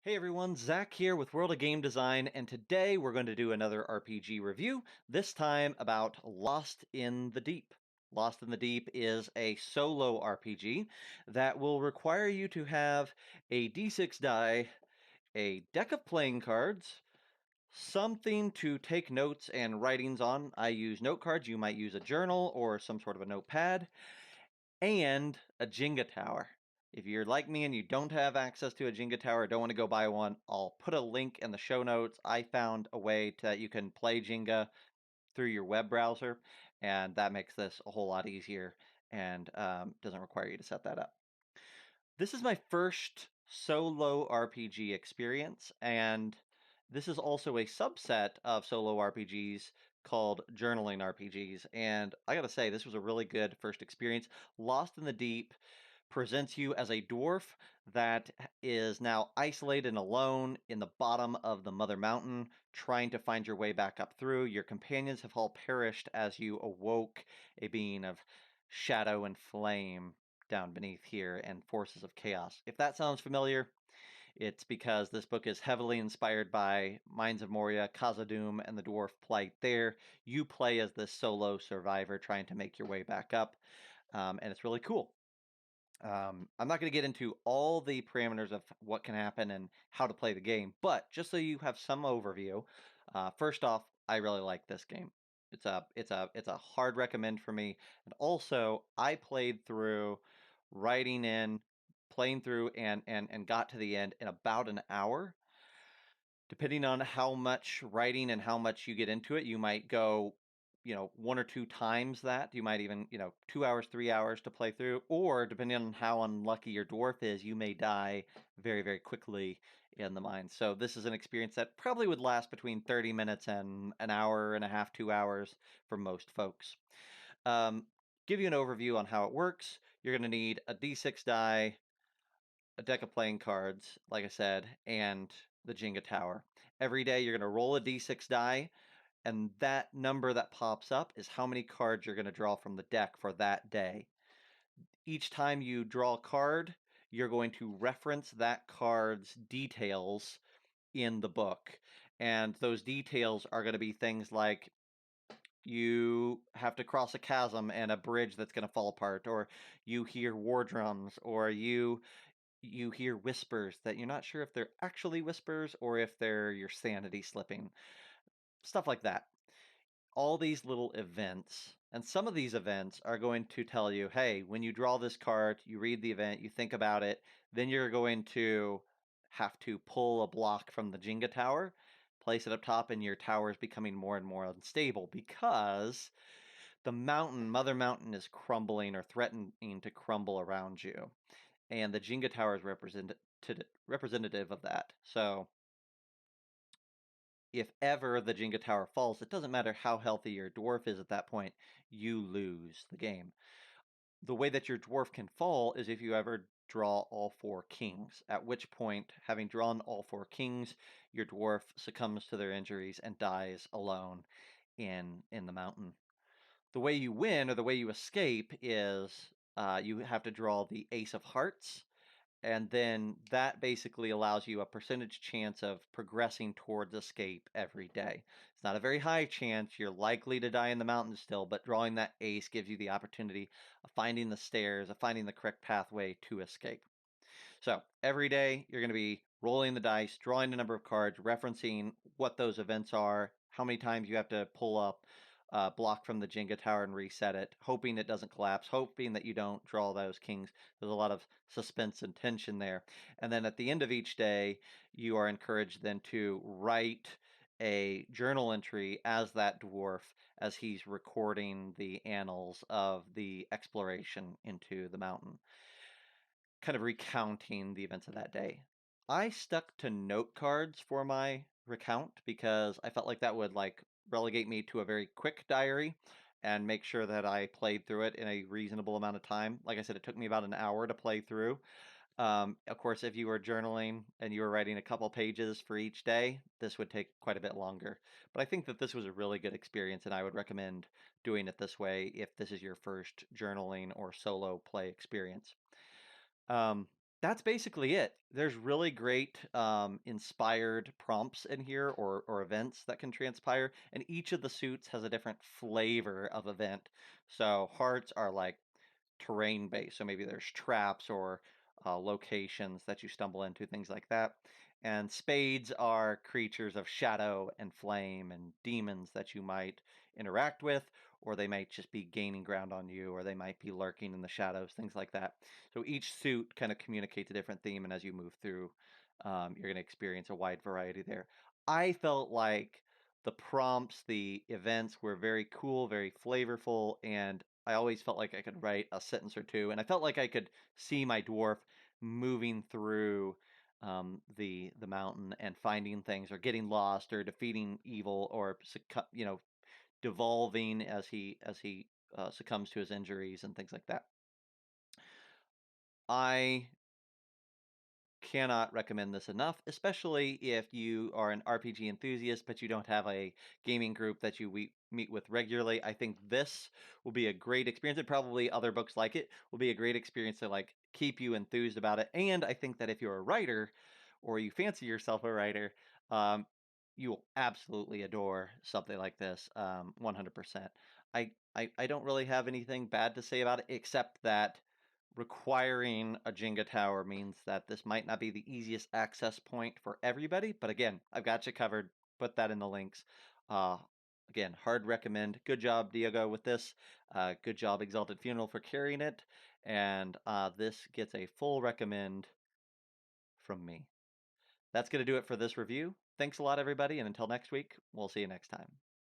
Hey everyone, Zach here with World of Game Design, and today we're going to do another RPG review, this time about Lost in the Deep. Lost in the Deep is a solo RPG that will require you to have a d6 die, a deck of playing cards, something to take notes and writings on. I use note cards, you might use a journal or some sort of a notepad, and a Jenga tower. If you're like me and you don't have access to a Jenga tower, don't want to go buy one, I'll put a link in the show notes. I found a way that you can play Jenga through your web browser, and that makes this a whole lot easier and doesn't require you to set that up. This is my first solo RPG experience, and this is also a subset of solo RPGs called journaling RPGs. And I gotta say, this was a really good first experience. Lost in the Deep presents you as a dwarf that is now isolated and alone in the bottom of the Mother Mountain, trying to find your way back up through. Your companions have all perished as you awoke a being of shadow and flame down beneath here and forces of chaos. If that sounds familiar, it's because this book is heavily inspired by Mines of Moria, Khazad-dûm, and the dwarf plight there. You play as this solo survivor trying to make your way back up, and it's really cool. I'm not going to get into all the parameters of what can happen and how to play the game, but just so you have some overview, first off, I really like this game. It's a hard recommend for me, and also I played through, writing in, playing through, and got to the end in about an hour. Depending on how much writing and how much you get into it, you might go, one or two times that. You might even, 2 hours, 3 hours to play through, or depending on how unlucky your dwarf is, you may die very, very quickly in the mine. So this is an experience that probably would last between 30 minutes and an hour and a half, 2 hours for most folks. Um, give you an overview on how it works. You're going to need a d6 die, a deck of playing cards, like I said, and the Jenga tower. Every day you're going to roll a d6 die, and that number that pops up is how many cards you're going to draw from the deck for that day. Each time you draw a card, you're going to reference that card's details in the book. And those details are going to be things like you have to cross a chasm and a bridge that's going to fall apart, or you hear war drums, or you hear whispers that you're not sure if they're actually whispers or if they're your sanity slipping. Stuff like that. All these little events, and some of these events are going to tell you, hey, when you draw this card, you read the event, you think about it, then you're going to have to pull a block from the Jenga tower, place it up top, and your tower is becoming more and more unstable because the mountain, Mother Mountain, is crumbling or threatening to crumble around you. And the Jenga tower is representative of that. So if ever the Jenga tower falls, it doesn't matter how healthy your dwarf is at that point, you lose the game. The way that your dwarf can fall is if you ever draw all four kings, at which point, having drawn all four kings, your dwarf succumbs to their injuries and dies alone in the mountain. The way you win, or the way you escape, is you have to draw the Ace of Hearts, and then that basically allows you a percentage chance of progressing towards escape every day. It's not a very high chance. You're likely to die in the mountains still, but drawing that ace gives you the opportunity of finding the stairs, of finding the correct pathway to escape. So every day you're going to be rolling the dice, drawing a number of cards, referencing what those events are, how many times you have to pull up block from the Jenga tower and reset it, hoping it doesn't collapse, hoping that you don't draw those kings. There's a lot of suspense and tension there. And then at the end of each day, you are encouraged then to write a journal entry as that dwarf as he's recording the annals of the exploration into the mountain, kind of recounting the events of that day. I stuck to note cards for my recount because I felt like that would relegate me to a very quick diary and make sure that I played through it in a reasonable amount of time. Like I said, it took me about an hour to play through. Of course, if you were journaling and you were writing a couple pages for each day, this would take quite a bit longer. But I think that this was a really good experience, and I would recommend doing it this way if this is your first journaling or solo play experience. Um, That's basically it. There's really great inspired prompts in here or events that can transpire, and each of the suits has a different flavor of event. So hearts are like terrain based, so maybe there's traps or locations that you stumble into, things like that. And spades are creatures of shadow and flame and demons that you might interact with, or they might just be gaining ground on you, or they might be lurking in the shadows, things like that. So each suit kind of communicates a different theme, and as you move through, you're going to experience a wide variety there. I felt like the prompts, the events were very cool, very flavorful, and I always felt like I could write a sentence or two, and I felt like I could see my dwarf moving through the mountain and finding things, or getting lost, or defeating evil, or devolving as he succumbs to his injuries and things like that. I cannot recommend this enough, especially if you are an RPG enthusiast, but you don't have a gaming group that you meet with regularly. I think this will be a great experience, and probably other books like it will be a great experience to like keep you enthused about it. And I think that if you're a writer or you fancy yourself a writer, um, you will absolutely adore something like this. 100%. I don't really have anything bad to say about it, except that requiring a Jenga tower means that this might not be the easiest access point for everybody. But again, I've got you covered. Put that in the links. Uh, Again, hard recommend. Good job, Diogo, with this. Good job, Exalted Funeral, for carrying it. And this gets a full recommend from me. That's going to do it for this review. Thanks a lot, everybody. And until next week, we'll see you next time.